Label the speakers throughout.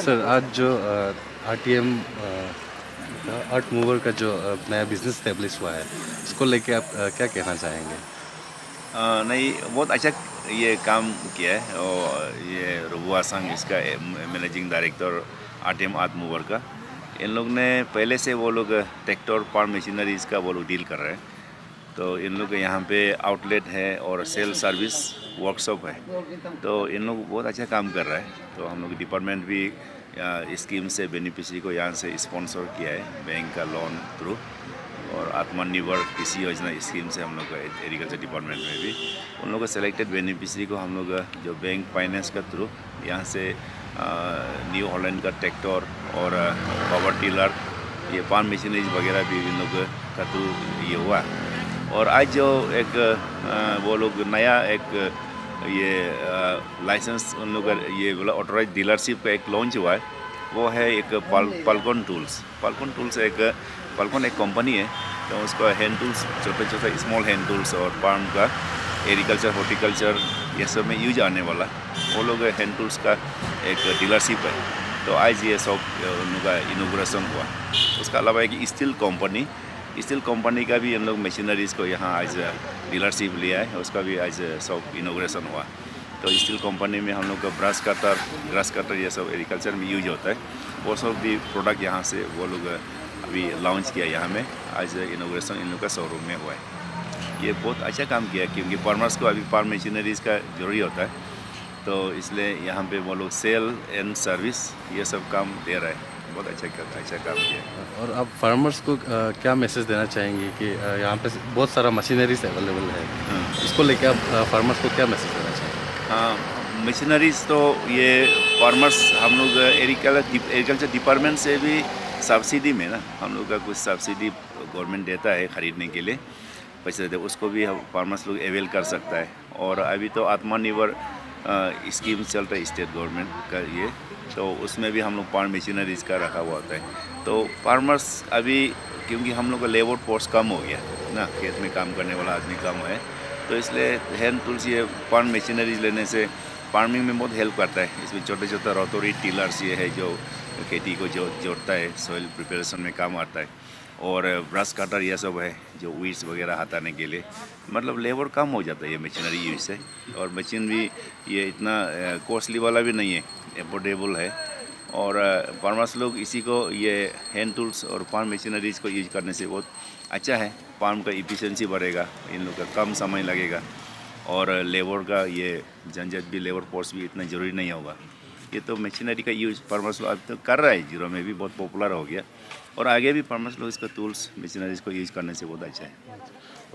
Speaker 1: Sir आज जो RTM art mover का जो नया बिजनेस स्टैब्लिश हुआ है, इसको लेके आप क्या कहना चाहेंगे?
Speaker 2: नहीं, बहुत अच्छा ये काम किया है। और ये रुबुआ संघ इसका managing director RTM art mover का, इन लोग ने पहले से वो लोग ट्रैक्टर फार्म मशीनरीज का वो लोग डील कर रहे हैं। तो इन लोग के यहाँ पे आउटलेट है और सेल सर्विस वर्कशॉप है। तो इन लोग बहुत अच्छा काम कर रहा है। तो हम लोग डिपार्टमेंट भी स्कीम से बेनिफिशरी को यहाँ से स्पॉन्सर किया है बैंक का लोन थ्रू, और आत्मनिर्भर कृषि योजना स्कीम से हम लोग का एग्रीकल्चर डिपार्टमेंट में भी उन लोग को सेलेक्टेड बेनिफिशरी को हम लोग जो बैंक फाइनेंस का थ्रू यहाँ से न्यू हॉलैंड का ट्रैक्टर और पावर टिलर, ये फार्म मशीनरीज वगैरह भी इन लोग का थ्रू ये हुआ। और आज जो एक वो लोग नया एक ये लाइसेंस उन लोग का ये बोला ऑथोराइज डीलरशिप का एक लॉन्च हुआ है, वो है एक पल्कॉन टूल्स। पल्कॉन टूल्स पल्कॉन एक कंपनी है। तो उसका हैंड टूल्स, छोटे छोटे स्मॉल हैंड टूल्स और फार्म का एग्रीकल्चर हॉर्टिकल्चर ये सब में यूज आने वाला वो लोग हैंड टूल्स का एक डीलरशिप है। तो आज ये सब उनका इनोग्रेशन हुआ। उसका अलावा एक स्टील कंपनी का भी इन लोग मशीनरीज़ को यहाँ आज डीलरशिप लिया है, उसका भी आज सब इनोग्रेशन हुआ। तो स्टील कंपनी में हम लोग का ग्रास कटर ये सब एग्रीकल्चर में यूज होता है, वो सब भी प्रोडक्ट यहाँ से वो लोग अभी लॉन्च किया यहाँ में। आज इनोग्रेशन इन लोग का शोरूम में हुआ है। ये बहुत अच्छा काम किया क्योंकि फार्मर्स को अभी फार्म मशीनरीज़ का जरूरी होता है। तो इसलिए यहाँ पे वो लोग सेल एंड सर्विस ये सब काम दे रहा है। बहुत अच्छा काम किया।
Speaker 1: और आप फार्मर्स को क्या मैसेज देना चाहेंगे कि यहाँ पे बहुत सारा मशीनरीज अवेलेबल है, इसको लेके आप फार्मर्स को क्या मैसेज देना चाहेंगे?
Speaker 2: हाँ, मशीनरीज तो ये फार्मर्स हम लोग एग्रीकल्चर डिपार्टमेंट से भी सब्सिडी में ना हम लोग का कुछ सब्सिडी गवर्नमेंट देता है ख़रीदने के लिए पैसे देते, उसको भी हम फार्मर्स लोग अवेल कर सकता है। और अभी तो आत्मनिर्भर स्कीम चल रहा है स्टेट गवर्नमेंट का ये, तो उसमें भी हम लोग फार्म मशीनरीज का रखा हुआ होता है। तो फार्मर्स अभी क्योंकि हम लोग का लेबर फोर्स कम हो गया ना, खेत में काम करने वाला आदमी कम है, तो इसलिए हैंड टूल्स ये फार्म मशीनरीज लेने से फार्मिंग में बहुत हेल्प करता है। इसमें छोटे छोटे रोटरी टिलर्स ये है जो खेती को जोड़ता है, सॉइल प्रिपरेशन में काम आता है। और ब्रश कटर ये सब है जो वीड्स वगैरह हटाने के लिए, मतलब लेबर कम हो जाता है ये मशीनरी यूज से। और मशीन भी ये इतना कॉस्टली वाला भी नहीं है, अफोर्डेबल है। और फार्मर्स लोग इसी को ये हैंड टूल्स और फार्म मशीनरीज को यूज करने से बहुत अच्छा है। फार्म का इफिशिएंसी बढ़ेगा, इन लोग का कम समय लगेगा, और लेबर का ये झंझट भी, लेबर फोर्स भी इतना ज़रूरी नहीं होगा। ये तो मशीनरी का यूज फार्मर्स लोग अब तो कर रहा है, जीरो में भी बहुत पॉपुलर हो गया, और आगे भी फार्मर्स लोग इसका टूल्स मशीनरीज को यूज करने से बहुत अच्छा है।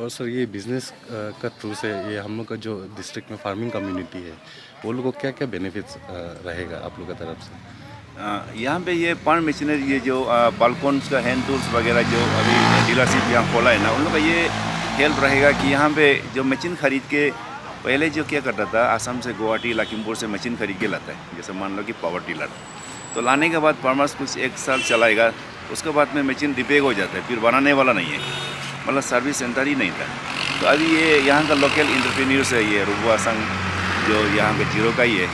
Speaker 1: और सर ये बिज़नेस का थ्रू से ये हम लोग का जो डिस्ट्रिक्ट में फार्मिंग कम्युनिटी है वो लोगों को क्या क्या बेनिफिट्स रहेगा आप लोग की तरफ से?
Speaker 2: यहाँ पे ये फार्म मशीनरी ये जो पल्कॉन्स का हैंड टूल्स वगैरह जो अभी डीलरशिप यहाँ खोला है ना, उन लोग का ये हेल्प रहेगा कि यहाँ पे जो मशीन खरीद के पहले जो क्या करता था, आसाम से गुवाहाटी लखीमपुर से मशीन खरीद के लाता है, जैसे मान लो कि पावर टिलर, तो लाने के बाद फार्मर्स कुछ 1 साल चलाएगा, उसके बाद में मशीन रिपेयर हो जाता है, फिर बनाने वाला नहीं है, मतलब सर्विस सेंटर ही नहीं था। तो अभी ये यहाँ का लोकल इंटरप्रेन्योर्स है, ये रुबुआ संघ जो यहाँ का जीरो का ही है,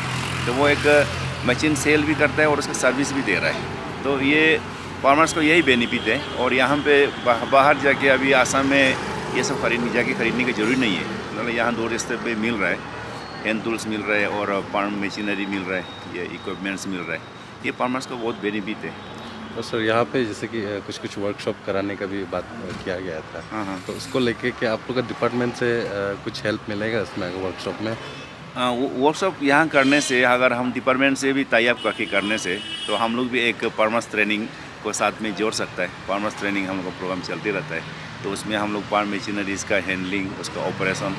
Speaker 2: तो वो एक मशीन सेल भी करता है और उसका सर्विस भी दे रहा है। तो ये फार्मर्स को यही बेनिफिट है। और यहाँ पे बाहर जाके अभी आसाम में ये सब खरीदने की जरूरी नहीं है, मतलब यहाँ दूर स्तर पे मिल रहा है, हैंड टूल्स मिल रहा है और फार्म मशीनरी मिल रहा है, ये इक्विपमेंट्स मिल रहा है, ये फार्मर्स को बहुत बेनिफिट है।
Speaker 1: तो सर यहाँ पे जैसे कि कुछ वर्कशॉप कराने का भी बात किया गया था,
Speaker 2: हाँ।
Speaker 1: तो उसको लेके कि आप लोग का डिपार्टमेंट से कुछ हेल्प मिलेगा इसमें वर्कशॉप में?
Speaker 2: वर्कशॉप यहाँ करने से, अगर हम डिपार्टमेंट से भी टाई अप करने से, तो हम लोग भी एक फार्मर्स ट्रेनिंग को साथ में जोड़ सकता है। फार्मर्स ट्रेनिंग हम लोग का प्रोग्राम चलते रहता है, तो उसमें हम लोग फार्म मशीनरीज़ का हैंडलिंग, उसका ऑपरेशन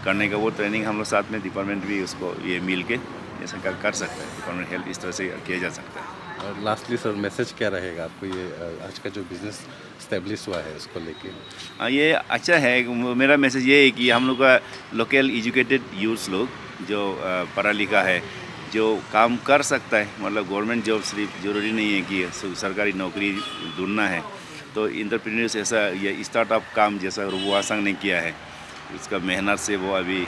Speaker 2: करने का वो ट्रेनिंग हम लोग साथ में डिपार्टमेंट भी उसको ये मिल के ऐसा कर सकता है, इकोनॉमिक हेल्प इस तरह से किया जा सकता है।
Speaker 1: और लास्टली सर मैसेज क्या रहेगा आपको ये आज का जो बिजनेस स्टेब्लिश हुआ है उसको लेके?
Speaker 2: हाँ, ये अच्छा है। मेरा मैसेज ये है कि हम लोग का लोकल एजुकेटेड यूथ लोग जो पढ़ा लिखा है, जो काम कर सकता है, मतलब गवर्नमेंट जॉब सिर्फ ज़रूरी नहीं है कि सरकारी नौकरी ढूंढना है, तो एंटरप्रेन्योर्स ऐसा ये स्टार्टअप काम जैसा रुबु आसांग ने किया है, उसका मेहनत से वो अभी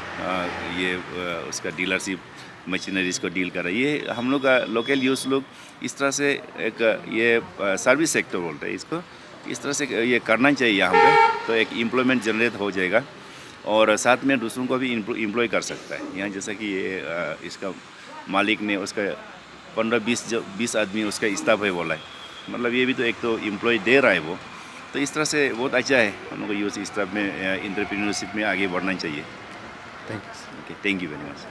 Speaker 2: उसका डीलरशिप मशीनरीज को डील कर रहा है। ये हम लोग का लोकल यूथ लोग इस तरह से एक ये सर्विस सेक्टर बोलते हैं इसको, इस तरह से ये करना चाहिए यहाँ पे, तो एक एम्प्लॉयमेंट जनरेट हो जाएगा और साथ में दूसरों को भी एम्प्लॉय कर सकता है। यहाँ जैसा कि ये इसका मालिक ने उसका 15-20 आदमी उसका स्टाफ है बोला है, मतलब ये भी तो एक तो एम्प्लॉय दे रहा है वो, तो इस तरह से बहुत अच्छा है। हम लोग को यूथ स्टाफ में एंटरप्रेन्योरशिप में आगे बढ़ना चाहिए।
Speaker 1: Thank you.
Speaker 2: Okay, thank you very much.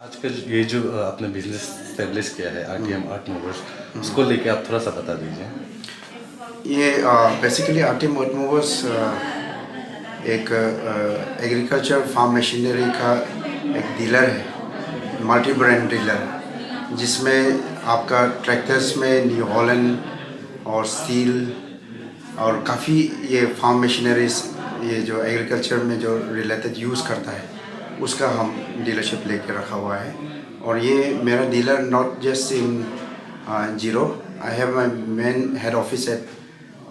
Speaker 1: आज का ये जो आपने बिजनेस स्टेब्लिश किया है आरटीएम आर्ट मूवर्स, उसको लेके आप थोड़ा सा बता दीजिए।
Speaker 3: ये बेसिकली आरटीएम आर्ट मूवर्स एक एग्रीकल्चर फार्म मशीनरी का एक डीलर है, मल्टी ब्रांड डीलर, जिसमें आपका ट्रैक्टर्स में न्यू हॉलैंड और स्टील और काफ़ी ये फार्म मशीनरीज, ये जो एग्रीकल्चर में जो रिलेटेड यूज़ करता है उसका हम डीलरशिप लेके रखा हुआ है। और ये मेरा dealer not just in Ziro, I have my main head office at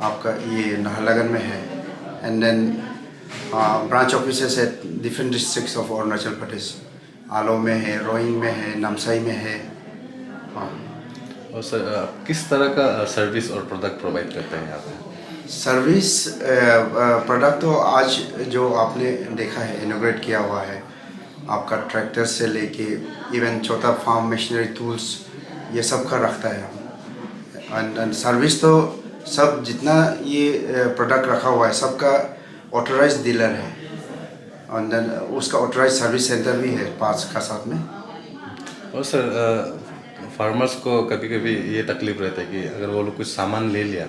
Speaker 3: आपका ये नाहरलगुन में है, and then branch offices at different districts of Arunachal Pradesh, Aalo में है, रोइंग में है, नामसाई में है।
Speaker 1: और सर आप किस तरह का सर्विस और प्रोडक्ट प्रोवाइड करते हैं यहाँ पे?
Speaker 3: सर्विस प्रोडक्ट तो आज जो आपने देखा है, इनोग्रेट किया हुआ है, आपका ट्रैक्टर से लेके इवन छोटा फार्म मशीनरी टूल्स, ये सब का रखता है। एंड सर्विस तो सब जितना ये प्रोडक्ट रखा हुआ है सबका ऑथराइज्ड डीलर है, और देन उसका ऑथराइज्ड सर्विस सेंटर भी है पास का साथ में।
Speaker 1: और सर फार्मर्स को कभी कभी ये तकलीफ रहता है कि अगर वो लोग कुछ सामान ले लिया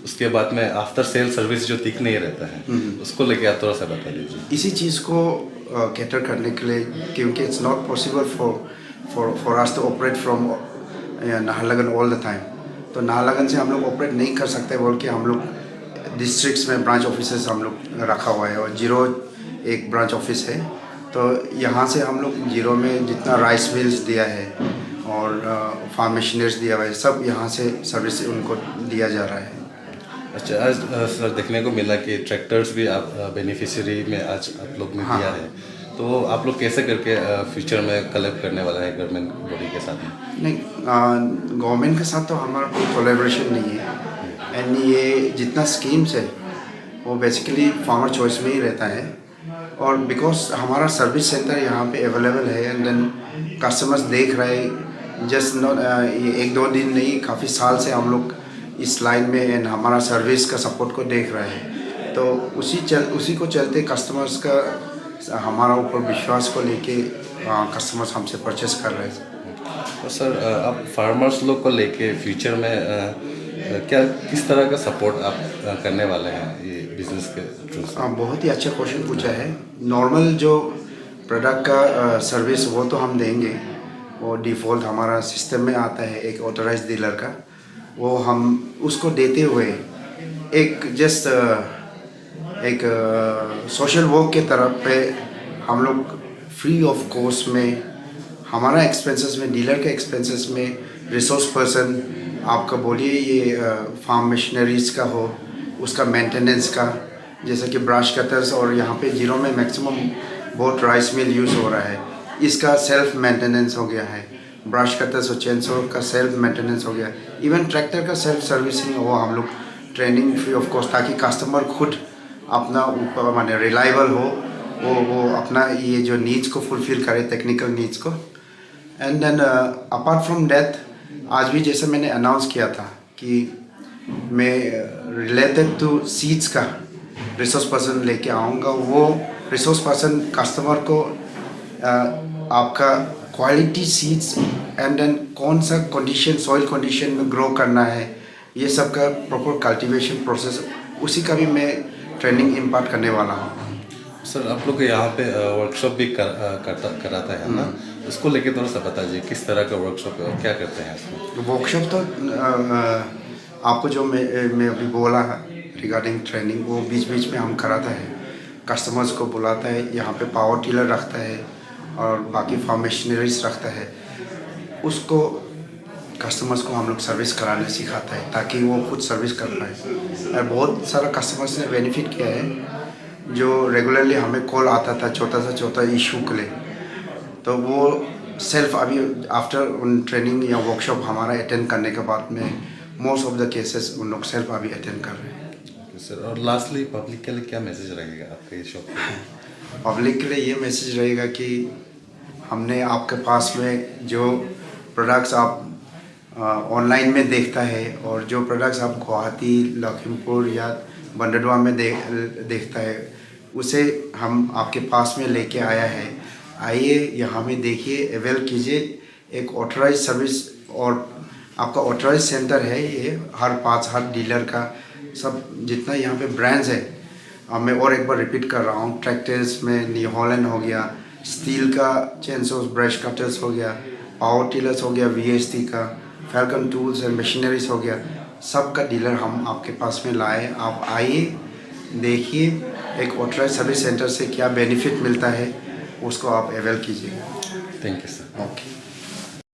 Speaker 1: उसके बाद में आफ्टर सेल सर्विस जो दिख नहीं रहता है, उसको लेके आप थोड़ा सा बता दीजिए।
Speaker 3: इसी चीज़ को कैटर करने के लिए, क्योंकि it's not possible for us to operate from Naharlagun all the time, तो नाहरलगुन से हम लोग ऑपरेट नहीं कर सकते बोल के हम लोग डिस्ट्रिक्ट्स में ब्रांच ऑफिसेस हम लोग रखा हुआ है, और जीरो एक ब्रांच ऑफिस है, तो यहाँ से हम लोग जीरो में जितना राइस मिल्स दिया है और फार्म मशीनरीज दिया हुआ है, सब यहाँ से सर्विस उनको दिया जा रहा है।
Speaker 1: अच्छा, आज सर देखने को मिला कि ट्रैक्टर्स भी आप बेनिफिशियरी में आज आप लोग ने दिया है, तो आप लोग कैसे करके फ्यूचर में कलेक्ट करने वाला है गवर्नमेंट बॉडी के साथ में?
Speaker 3: नहीं, गवर्नमेंट के साथ तो हमारा कोई कोलैबोरेशन नहीं है, एंड ये जितना स्कीम्स है वो बेसिकली फार्मर चॉइस में ही रहता है, और बिकॉज हमारा सर्विस सेंटर यहाँ पे अवेलेबल है, एंड देन कस्टमर्स देख रहे हैं, जस्ट नॉट ये 1-2 दिन नहीं, काफ़ी साल से हम लोग इस लाइन में एंड हमारा सर्विस का सपोर्ट को देख रहे हैं, तो उसी को चलते कस्टमर्स का हमारा ऊपर विश्वास को लेके कस्टमर्स हमसे परचेस कर रहे हैं।
Speaker 1: तो सर आप फार्मर्स लोग को लेके फ्यूचर में क्या किस तरह का सपोर्ट आप करने वाले हैं ये बिजनेस के थ्रू से?
Speaker 3: बहुत ही अच्छा क्वेश्चन पूछा है। नॉर्मल जो प्रोडक्ट का सर्विस वो तो हम देंगे, वो डिफ़ॉल्ट हमारा सिस्टम में आता है एक ऑथराइज्ड डीलर का, वो हम उसको देते हुए एक सोशल वर्क के तरफ पे हम लोग फ्री ऑफ कॉस्ट में हमारा एक्सपेंसेस में, डीलर के एक्सपेंसेस में, रिसोर्स पर्सन आपका बोलिए ये फार्म मशीनरीज का हो, उसका मेंटेनेंस का, जैसे कि ब्रश कटर्स, और यहाँ पे जीरो में मैक्सिमम बहुत राइस मिल यूज़ हो रहा है, इसका सेल्फ मेंटेनेंस हो गया है, ब्रश कटर्स और चेनसो का सेल्फ मेंटेनेंस हो गया, इवन ट्रैक्टर का सेल्फ सर्विसिंग वो हम लोग ट्रेनिंग फ्री ऑफ कॉस्ट, ताकि कस्टमर खुद अपना ऊपर माने रिलायबल हो, वो अपना ये जो नीड्स को फुलफिल करे, टेक्निकल नीड्स को। And then apart from that, आज भी जैसे मैंने अनाउंस किया था कि मैं रिलेटेड टू सीड्स का रिसोर्स पर्सन लेके आऊँगा, वो रिसोर्स पर्सन कस्टमर को आपका क्वालिटी सीड्स एंड देन कौन सा कंडीशन, सॉइल कंडीशन में ग्रो करना है, ये सब का प्रॉपर कल्टीवेशन प्रोसेस, उसी का भी मैं ट्रेनिंग इम्पार्ट करने वाला हूँ।
Speaker 1: सर आप लोग यहाँ पे वर्कशॉप भी कराता है ना, उसको लेके थोड़ा सा बताइए किस तरह का वर्कशॉप है और क्या करते हैं इसमें।
Speaker 3: वर्कशॉप तो आपको जो मैं अभी बोला है रिगार्डिंग ट्रेनिंग, वो बीच बीच में हम कराता है, कस्टमर्स को बुलाता है, यहाँ पे पावर टिलर रखता है और बाकी फार्म मशीनरीज रखता है, उसको कस्टमर्स को हम लोग सर्विस कराने सिखाता है ताकि वो खुद सर्विस कर पाए। और बहुत सारा कस्टमर्स ने बेनिफिट किया है जो रेगुलरली हमें कॉल आता था छोटा इशू के लिए, तो वो सेल्फ अभी आफ्टर उन ट्रेनिंग या वर्कशॉप हमारा अटेंड करने के बाद में मोस्ट ऑफ द केसेस उन लोग सेल्फ अभी अटेंड कर रहे हैं।
Speaker 1: सर, और लास्टली पब्लिक के लिए क्या मैसेज रहेगा आपके शॉप पे?
Speaker 3: पब्लिक के लिए ये मैसेज रहेगा कि हमने आपके पास में जो प्रोडक्ट्स आप ऑनलाइन में देखता है और जो प्रोडक्ट्स आप गुवाहाटी, लखीमपुर या बंडरवा में देखता है, उसे हम आपके पास में लेके आया है। आइए यहाँ में देखिए, अवेल कीजिए। एक ऑथराइज सर्विस और आपका ऑथराइज सेंटर है ये, हर डीलर का सब जितना यहाँ पे ब्रांड्स है। मैं और एक बार रिपीट कर रहा हूँ, ट्रैक्टर्स में न्यू हॉलैंड हो गया, स्टील का चेनसोस, ब्रश कटर्स हो गया, पावर टिलर्स हो गया, VST का, फैल्कन टूल्स एंड मशीनरीज हो गया, सब का डीलर हम आपके पास में लाए। आप आइए, देखिए एक ऑथराइज सर्विस सेंटर से क्या बेनिफिट मिलता है, उसको आप अवेल कीजिए।
Speaker 1: Thank you sir.
Speaker 3: ओके।